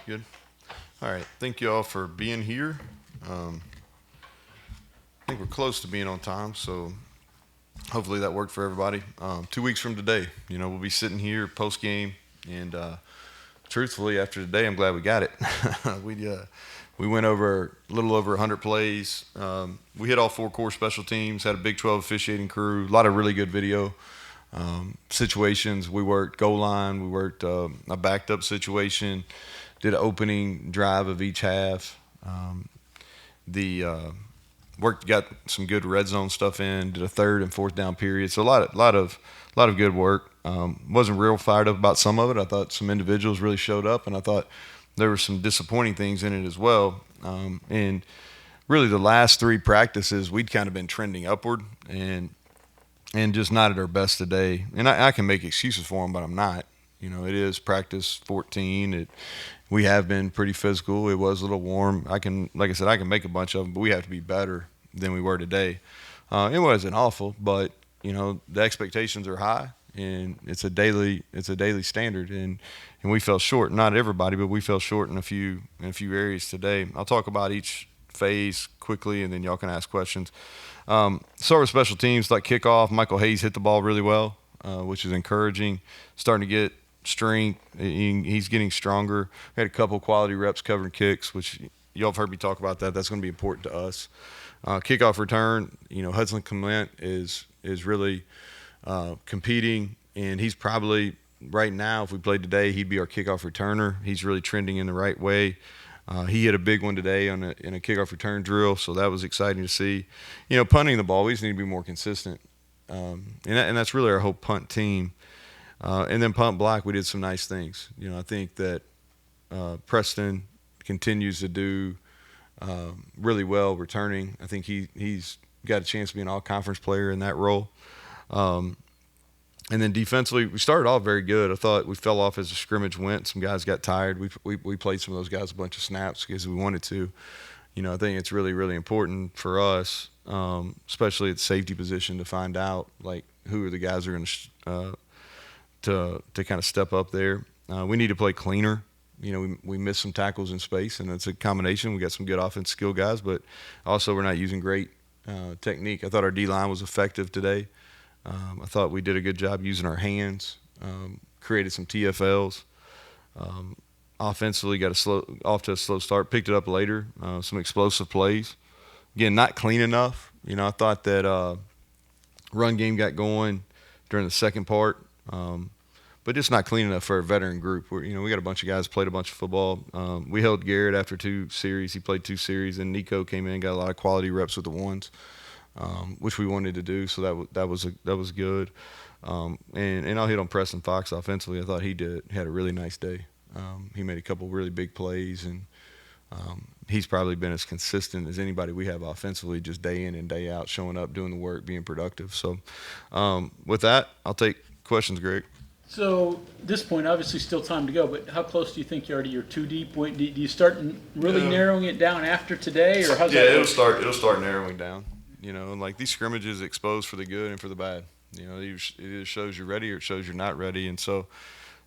Good. All right. Thank you all for being here. I think we're close to being on time, so hopefully that worked for everybody. 2 weeks from today, we'll be sitting here post game, and truthfully, after today, I'm glad we got it. We went over a little over 100 plays. We hit all four core special teams. Had a Big 12 officiating crew. A lot of really good video situations. We worked goal line. We worked a backed up situation. Did an opening drive of each half. The got some good red zone stuff in. Did a third and fourth down period. So a lot of good work. Wasn't real fired up about some of it. I thought some individuals really showed up, and I thought there were some disappointing things in it as well. And really, the last three practices, we'd kind of been trending upward, and just not at our best today. And I can make excuses for them, but I'm not. It is practice 14. We have been pretty physical. It was a little warm. Like I said, I can make a bunch of them, but we have to be better than we were today. It wasn't awful, but the expectations are high, and it's a daily standard, and we fell short. Not everybody, but we fell short in a few areas today. I'll talk about each phase quickly, and then y'all can ask questions. Start with special teams, like kickoff. Michael Hayes hit the ball really well, which is encouraging. Starting to get strength. He's getting stronger. We had a couple quality reps covering kicks, which y'all have heard me talk about that. That's going to be important to us. Kickoff return, Hudson Clement is really competing, and he's probably right now, if we played today, he'd be our kickoff returner. He's really trending in the right way. He hit a big one today in a kickoff return drill, so that was exciting to see. Punting the ball, we just need to be more consistent, and that's really our whole punt team. And then punt block, we did some nice things. I think that Preston continues to do really well returning. I think he's got a chance to be an all-conference player in that role. And then defensively, we started off very good. I thought we fell off as the scrimmage went. Some guys got tired. We played some of those guys a bunch of snaps because we wanted to. I think it's really, really important for us, especially at the safety position, to find out like who are the guys who are going to kind of step up there. We need to play cleaner. We missed some tackles in space, and it's a combination. We got some good offensive skill guys, but also we're not using great technique. I thought our D-line was effective today. I thought we did a good job using our hands, created some TFLs. Offensively, got off to a slow start, picked it up later, some explosive plays. Again, not clean enough. I thought that run game got going during the second part, but just not clean enough for a veteran group. We got a bunch of guys played a bunch of football. We held Garrett after 2 series. He played 2 series, and Nico came in, got a lot of quality reps with the ones. Which we wanted to do, so that was good. And I'll hit on Preston Fox offensively. I thought he had a really nice day. He made a couple really big plays, and he's probably been as consistent as anybody we have offensively, just day in and day out, showing up, doing the work, being productive. So with that, I'll take questions, Greg. So at this point, obviously still time to go, but how close do you think you are to your 2 deep? Do you start really narrowing it down after today, or how's that? Yeah, it'll start narrowing down. Like these scrimmages expose for the good and for the bad. It either shows you're ready or it shows you're not ready. And so,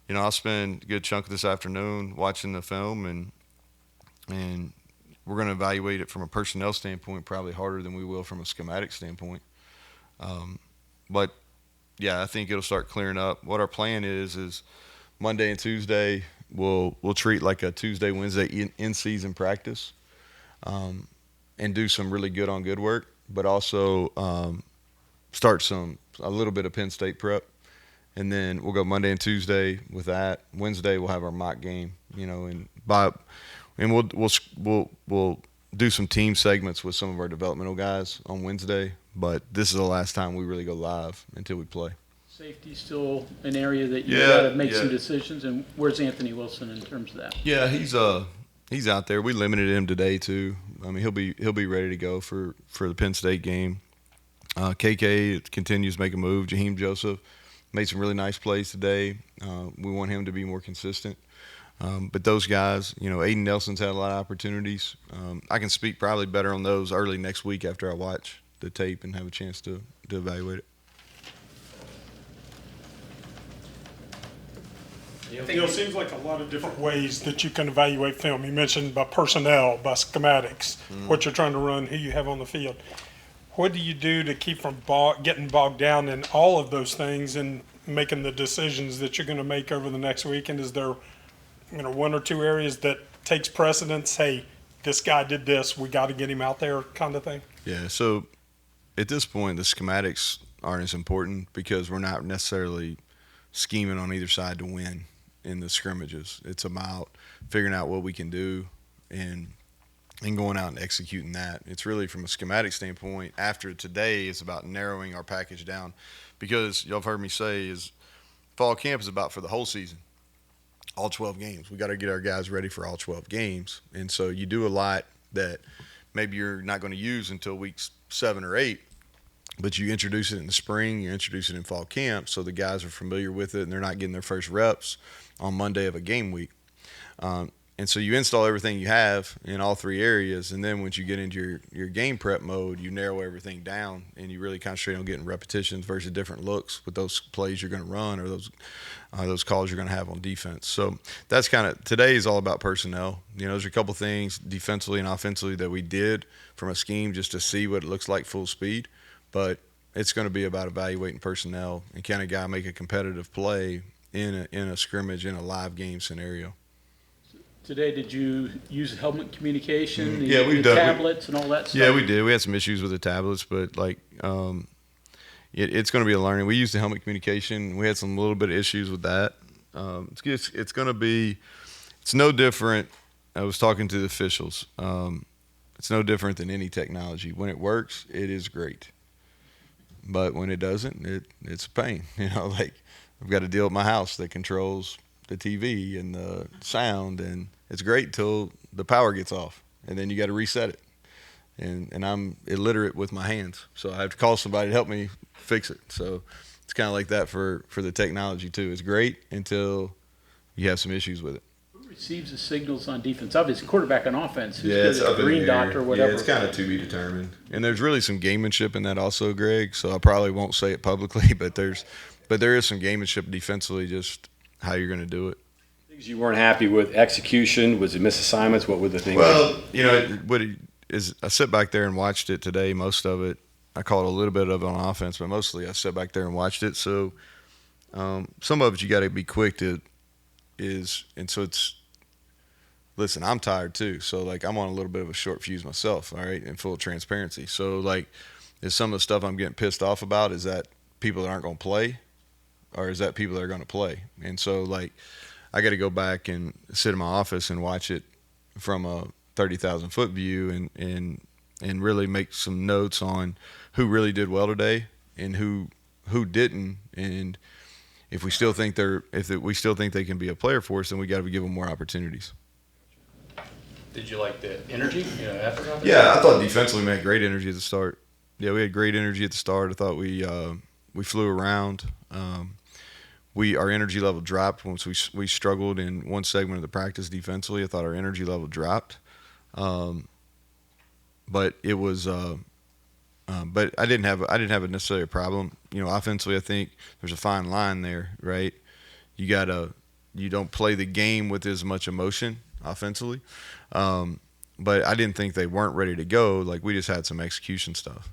I'll spend a good chunk of this afternoon watching the film, and we're going to evaluate it from a personnel standpoint probably harder than we will from a schematic standpoint. But, yeah, I think it'll start clearing up. What our plan is Monday and Tuesday we'll treat like a Tuesday, Wednesday in-season practice and do some really good on good work, but also start a little bit of Penn State prep, and then we'll go Monday and Tuesday with that. Wednesday we'll have our mock game, and we'll do some team segments with some of our developmental guys on Wednesday. But this is the last time we really go live until we play. Safety still an area that you got to make some decisions, and where's Anthony Wilson in terms of that? Yeah, he's out there. We limited him today too. I mean, he'll be ready to go for the Penn State game. KK continues to make a move. Jaheim Joseph made some really nice plays today. We want him to be more consistent. But those guys, Aiden Nelson's had a lot of opportunities. I can speak probably better on those early next week after I watch the tape and have a chance to evaluate it. It seems like a lot of different ways that you can evaluate film. You mentioned by personnel, by schematics, what you're trying to run, who you have on the field. What do you do to keep from getting bogged down in all of those things and making the decisions that you're going to make over the next week? And is there, one or two areas that takes precedence? Hey, this guy did this, we got to get him out there, kind of thing. Yeah. So at this point, the schematics aren't as important because we're not necessarily scheming on either side to win in the scrimmages. It's about figuring out what we can do and going out and executing that. It's really from a schematic standpoint. After today, it's about narrowing our package down, because y'all have heard me say is fall camp is about for the whole season, all 12 games. We got to get our guys ready for all 12 games, and so you do a lot that maybe you're not going to use until weeks 7 or 8. But you introduce it in the spring, you introduce it in fall camp, so the guys are familiar with it and they're not getting their first reps on Monday of a game week. And so you install everything you have in all 3 areas, and then once you get into your game prep mode, you narrow everything down and you really concentrate on getting repetitions versus different looks with those plays you're going to run or those calls you're going to have on defense. So that's kind of – today is all about personnel. There's a couple things defensively and offensively that we did from a scheme just to see what it looks like full speed. But it's going to be about evaluating personnel and can a guy make a competitive play in a scrimmage, in a live game scenario. Today, did you use helmet communication, Yeah, we've the done tablets and all that stuff? Yeah, we did. We had some issues with the tablets, but it's going to be a learning. We used the helmet communication. We had some little bit of issues with that. It's going to be – it's no different. I was talking to the officials. It's no different than any technology. When it works, it is great. But when it doesn't, it's a pain. I've got to deal with my house that controls the TV and the sound, and it's great till the power gets off, and then you got to reset it. And I'm illiterate with my hands, so I have to call somebody to help me fix it. So it's kind of like that for the technology too. It's great until you have some issues with it. Who receives the signals on defense? Obviously, quarterback on offense. Who's It's good at up the in green the dot air. or whatever. Yeah, it's kind of to be determined. And there's really some gamemanship in that also, Greg. So I probably won't say it publicly, but there is some gamemanship defensively, just how you're going to do it. Things you weren't happy with, execution, was it misassignments? What were the things? Well, I sat back there and watched it today. Most of it, I caught a little bit of it on offense, but mostly I sat back there and watched it. So some of it you got to be quick to listen, I'm tired too. So I'm on a little bit of a short fuse myself, all right, in full transparency. So is some of the stuff I'm getting pissed off about, is that people that aren't going to play, or is that people that are going to play? And so I got to go back and sit in my office and watch it from a 30,000 foot view and really make some notes on who really did well today and who didn't. And if we still think they can be a player for us, then we got to give them more opportunities. Did you like the energy? After Yeah, I thought defensively we had great energy at the start. Yeah, we had great energy at the start. I thought we flew around. Our energy level dropped once we struggled in one segment of the practice defensively. I thought our energy level dropped, but it was. But I didn't have a necessarily a problem. Offensively, I think there's a fine line there, right? You don't play the game with as much emotion offensively, but I didn't think they weren't ready to go. We just had some execution stuff.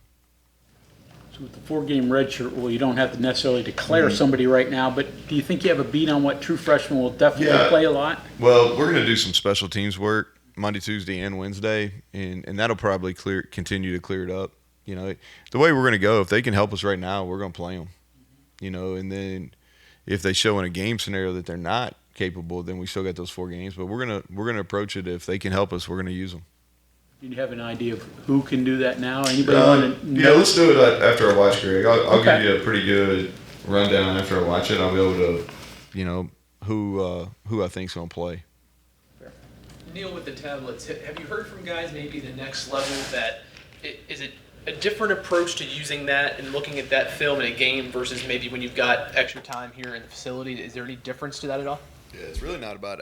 So with the 4-game redshirt rule, you don't have to necessarily declare somebody right now, but do you think you have a beat on what true freshmen will definitely play a lot? Well, we're going to do some special teams work Monday, Tuesday, and Wednesday, and that'll probably continue to clear it up. The way we're going to go, if they can help us right now, we're going to play them. And then if they show in a game scenario that they're not capable, then we still got those 4 games. But we're gonna approach it. If they can help us, we're going to use them. Do you have an idea of who can do that now? Anybody want to? Yeah, let's do it after I watch, Greg. I'll give you a pretty good rundown after I watch it. I'll be able to, who I think's going to play. Neal, with the tablets, have you heard from guys maybe the next level that is it a different approach to using that and looking at that film in a game versus maybe when you've got extra time here in the facility? Is there any difference to that at all? Yeah, it's really not about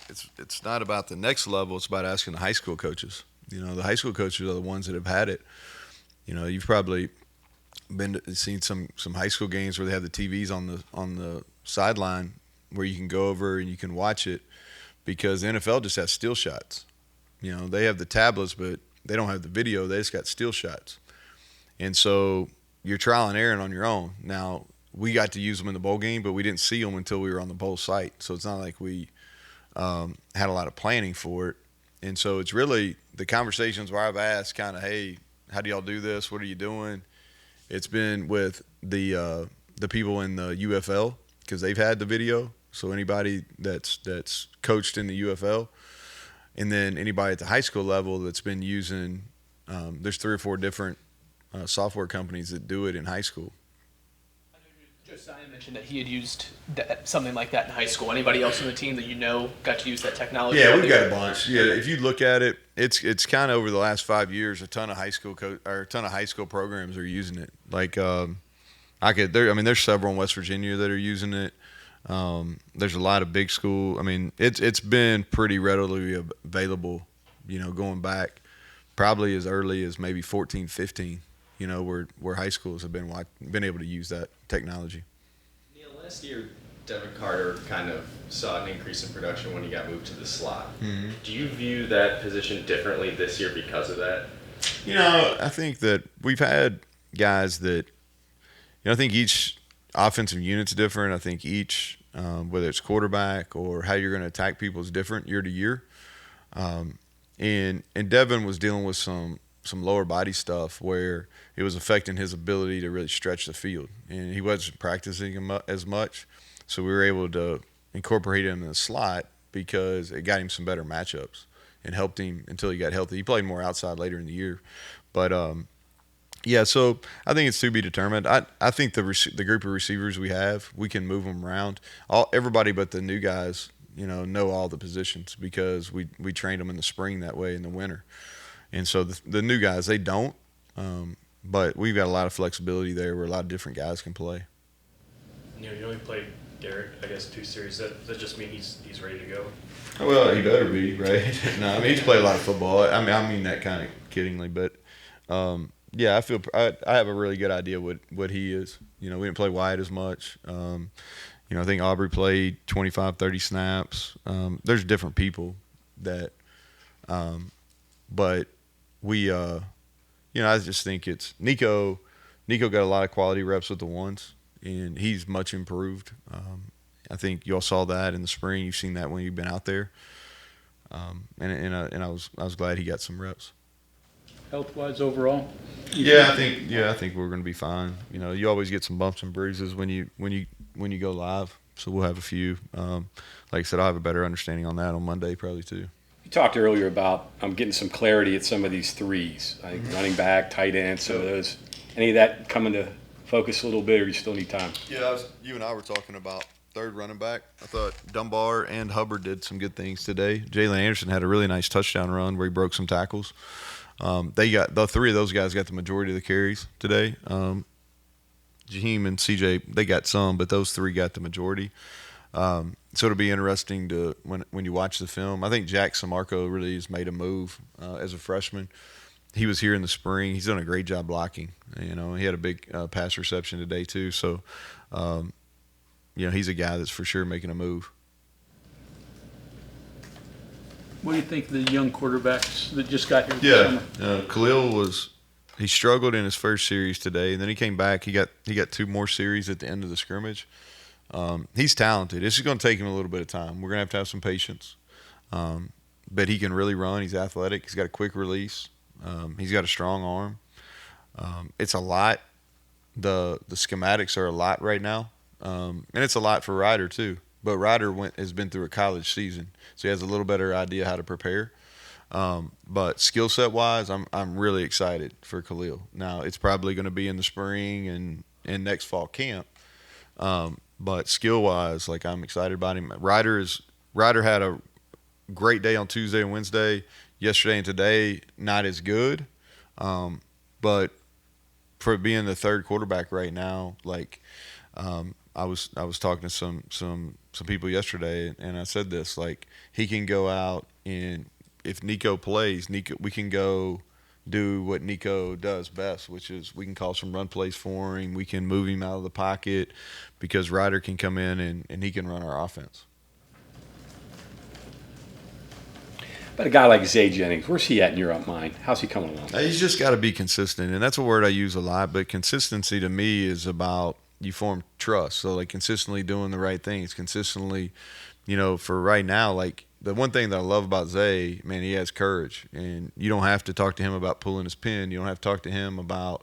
it's not about the next level. It's about asking the high school coaches. The high school coaches are the ones that have had it. You've probably seen some high school games where they have the TVs on the sideline, where you can go over and you can watch it, because the NFL just has still shots. You know, they have the tablets, but they don't have the video. They just got still shots. And so you're trial and error on your own. Now, we got to use them in the bowl game, but we didn't see them until we were on the bowl site. So it's not like we had a lot of planning for it. And so it's really the conversations where I've asked kind of, hey, how do y'all do this? What are you doing? It's been with the people in the UFL, because they've had the video. So anybody that's coached in the UFL, and then anybody at the high school level that's been using, there's 3 or 4 different software companies that do it in high school. Josiah mentioned that he had used something like that in high school. Anybody else on the team that you know got to use that technology? Yeah, we've got a bunch. Yeah, if you look at it, it's kind of over the last 5 years, a ton of high school programs are using it. Like there's several in West Virginia that are using it. There's a lot of big school. I mean, it's been pretty readily available, you know, going back probably as early as maybe 14, 15. You know, where high schools have been able to use that technology. Neal, last year, Devin Carter kind of saw an increase in production when he got moved to the slot. Mm-hmm. Do you view that position differently this year because of that? You know, I think that we've had guys that, you know, I think each offensive unit's different. I think each, whether it's quarterback or how you're going to attack people, is different year to year. And Devin was dealing with some lower body stuff where it was affecting his ability to really stretch the field, and he wasn't practicing as much. So we were able to incorporate him in the slot because it got him some better matchups and helped him until he got healthy. He played more outside later in the year, but yeah. So I think it's to be determined. I think the group of receivers we have, we can move them around. Everybody but the new guys, you know all the positions because we trained them in the spring that way in the winter. And so the new guys, they don't. But we've got a lot of flexibility there where a lot of different guys can play. You only played Garrett, I guess, 2 series. Does that just mean he's ready to go? Well, he better be, right? No, I mean, he's played a lot of football. I mean that kind of kiddingly. But, yeah, I have a really good idea what he is. You know, we didn't play wide as much. You know, I think Aubrey played 25, 30 snaps. There's different people that but we you know, I just think it's Nico got a lot of quality reps with the ones, and he's much improved. I think you all saw that in the spring. You've seen that when you've been out there, and I was glad he got some reps. Health-wise overall? I think we're going to be fine. You know, you always get some bumps and bruises when you go live, so we'll have a few. Like I said, I'll have a better understanding on that on Monday probably too. You talked earlier about getting some clarity at some of these threes. I think running back, tight end, some of those. Any of that coming to focus a little bit, or you still need time? Yeah, you and I were talking about third running back. I thought Dunbar and Hubbard did some good things today. Jalen Anderson had a really nice touchdown run where he broke some tackles. The 3 of those guys got the majority of the carries today. Jaheim and CJ, they got some, but those 3 got the majority. So it'll be interesting to when you watch the film. I think Jack Samarco really has made a move as a freshman. He was here in the spring. He's done a great job blocking. You know, he had a big pass reception today too. So, you know, he's a guy that's for sure making a move. What do you think of the young quarterbacks that just got here this summer? Khalil he struggled in his first series today, and then he came back. He got 2 more series at the end of the scrimmage. He's talented. It's just going to take him a little bit of time. We're going to have some patience. But he can really run. He's athletic. He's got a quick release. He's got a strong arm. It's a lot. The schematics are a lot right now. And it's a lot for Ryder too. But Ryder has been through a college season, so he has a little better idea how to prepare. But skill set wise, I'm really excited for Khalil. Now it's probably going to be in the spring and next fall camp. But skill wise, like I'm excited about him. Ryder had a great day on Tuesday and Wednesday. Yesterday and today, not as good. But for being the third quarterback right now, like I was talking to some people yesterday, and I said this, like he can go out and if Nico plays, we can go do what Nico does best, which is we can call some run plays for him. We can move him out of the pocket because Ryder can come in and he can run our offense. But a guy like Zay Jennings, where's he at in your mind? How's he coming along? He's just got to be consistent, and that's a word I use a lot. But consistency to me is about you form trust. So like consistently doing the right things, consistently, for right now, like the one thing that I love about Zay, man, he has courage, and you don't have to talk to him about pulling his pin. You don't have to talk to him about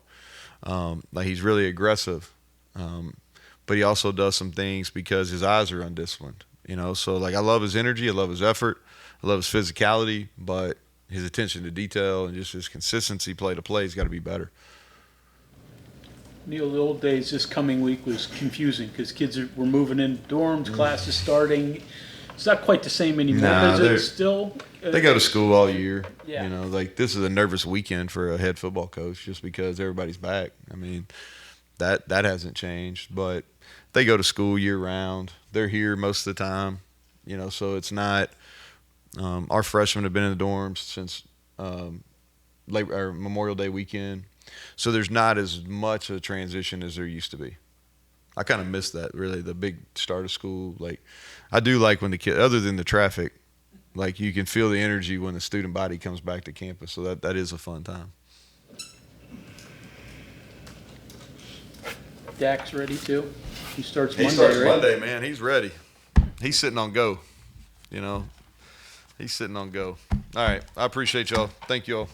like he's really aggressive, but he also does some things because his eyes are undisciplined. So like I love his energy, I love his effort. I love his physicality, but his attention to detail and just his consistency play to play has got to be better. Neal, the old days this coming week was confusing because kids were moving in dorms, classes starting. It's not quite the same anymore. Nah, Is it still? They go to school all year. Yeah. Like this is a nervous weekend for a head football coach just because everybody's back. I mean, that hasn't changed, but they go to school year round. They're here most of the time, so it's not. Our freshmen have been in the dorms since Memorial Day weekend, so there's not as much of a transition as there used to be. I kind of miss that, really, the big start of school. Like, I do like when the kid, other than the traffic, like you can feel the energy when the student body comes back to campus, so that is a fun time. Dak's ready too. He starts He Monday, starts right? Monday, man. He's ready. He's sitting on go, He's sitting on go. All right. I appreciate y'all. Thank you all.